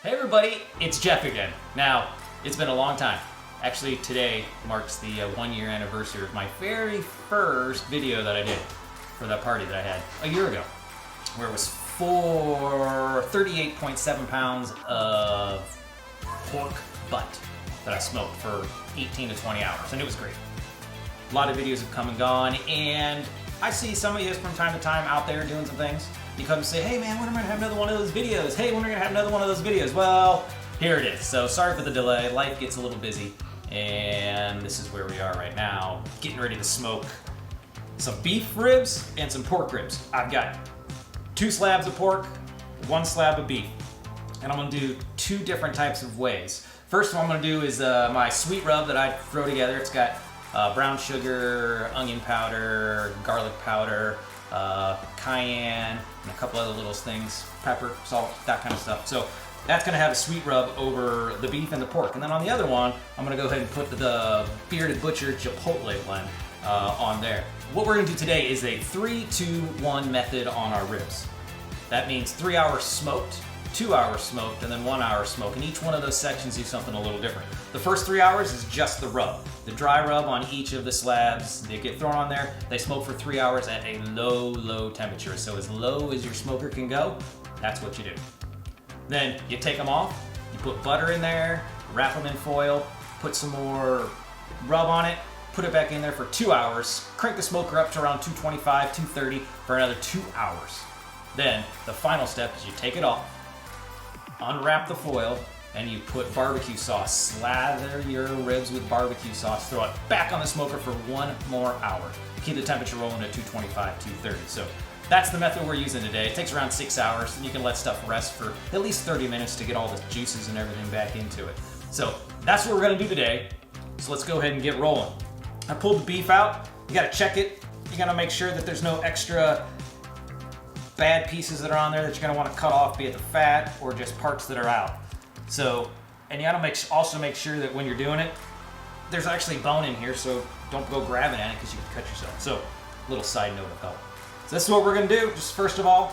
Hey everybody, it's Jeff again. Now, it's been a long time. Actually, today marks the 1-year anniversary of my very first video that I did for that party that I had a year ago, where it was for 38.7 pounds of pork butt that I smoked for 18 to 20 hours, and it was great. A lot of videos have come and gone, and I see some of you from time to time out there doing some things. You come and say, hey man, when am I gonna have another one of those videos? Hey, when are we gonna have another one of those videos? Well, here it is. So sorry for the delay. Life gets a little busy, and this is where we are right now, getting ready to smoke some beef ribs and some pork ribs. I've got 2 slabs of pork, 1 slab of beef, and I'm gonna do 2 different types of ways. First one I'm gonna do is my sweet rub that I throw together. It's got brown sugar, onion powder, garlic powder, cayenne, and a couple other little things, pepper, salt, that kind of stuff. So that's gonna have a sweet rub over the beef and the pork. And then on the other one, I'm gonna go ahead and put the Bearded Butcher Chipotle blend on there. What we're gonna do today is a 3-2-1 method on our ribs. That means 3 hours smoked, 2 hours smoked, and then 1 hour smoked. And each one of those sections do something a little different. The first 3 hours is just the rub. The dry rub on each of the slabs, they get thrown on there. They smoke for 3 hours at a low temperature. So as low as your smoker can go, that's what you do. Then you take them off, you put butter in there, wrap them in foil, put some more rub on it, put it back in there for 2 hours, crank the smoker up to around 225, 230 for another 2 hours. Then the final step is you take it off, unwrap the foil, and you put barbecue sauce. Slather your ribs with barbecue sauce, throw it back on the smoker for 1 more hour. Keep the temperature rolling at 225, 230. So that's the method we're using today. It takes around 6 hours, and you can let stuff rest for at least 30 minutes to get all the juices and everything back into it. So that's what we're gonna do today. So let's go ahead and get rolling. I pulled the beef out. You gotta check it. You gotta make sure that there's no extra bad pieces that are on there that you're gonna wanna cut off, be it the fat or just parts that are out. So, and you gotta also make sure that when you're doing it, there's actually bone in here, so don't go grabbing at it because you can cut yourself. So, little side note of help. So this is what we're gonna do. Just first of all,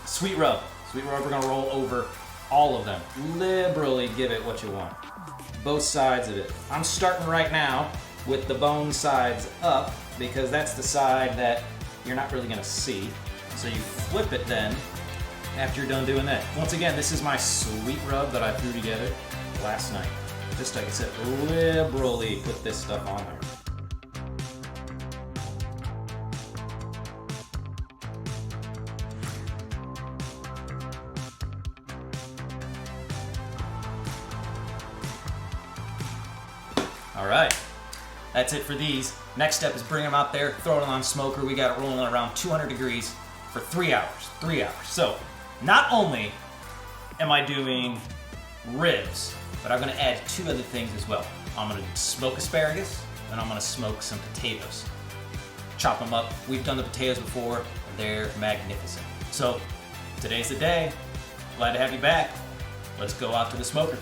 sweet rub. Sweet rub, we're gonna roll over all of them. Liberally give it what you want. Both sides of it. I'm starting right now with the bone sides up because that's the side that you're not really gonna see. So you flip it then after you're done doing that. Once again, this is my sweet rub that I threw together last night. Just like I said, liberally put this stuff on there. All right, that's it for these. Next step is bring them out there, throw it on smoker. We got it rolling around 200 degrees for 3 hours. 3 hours. So not only am I doing ribs, but I'm gonna add 2 other things as well. I'm gonna smoke asparagus, and I'm gonna smoke some potatoes. Chop them up. We've done the potatoes before. They're magnificent. So today's the day. Glad to have you back. Let's go out to the smoker.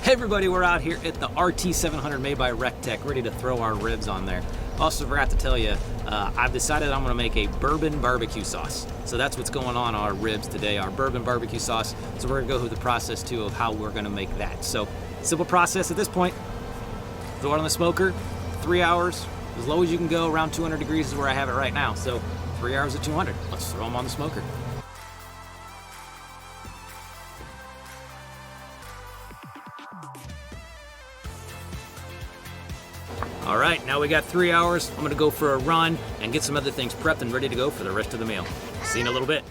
Hey everybody, we're out here at the RT700 made by RecTech, ready to throw our ribs on there. Also forgot to tell you, I've decided I'm gonna make a bourbon barbecue sauce. So that's what's going on our ribs today, our bourbon barbecue sauce. So we're gonna go through the process too of how we're gonna make that. So simple process at this point. Throw it on the smoker, 3 hours, as low as you can go, around 200 degrees is where I have it right now. So 3 hours at 200, let's throw them on the smoker. All right, now we got 3 hours. I'm gonna go for a run and get some other things prepped and ready to go for the rest of the meal. See you in a little bit.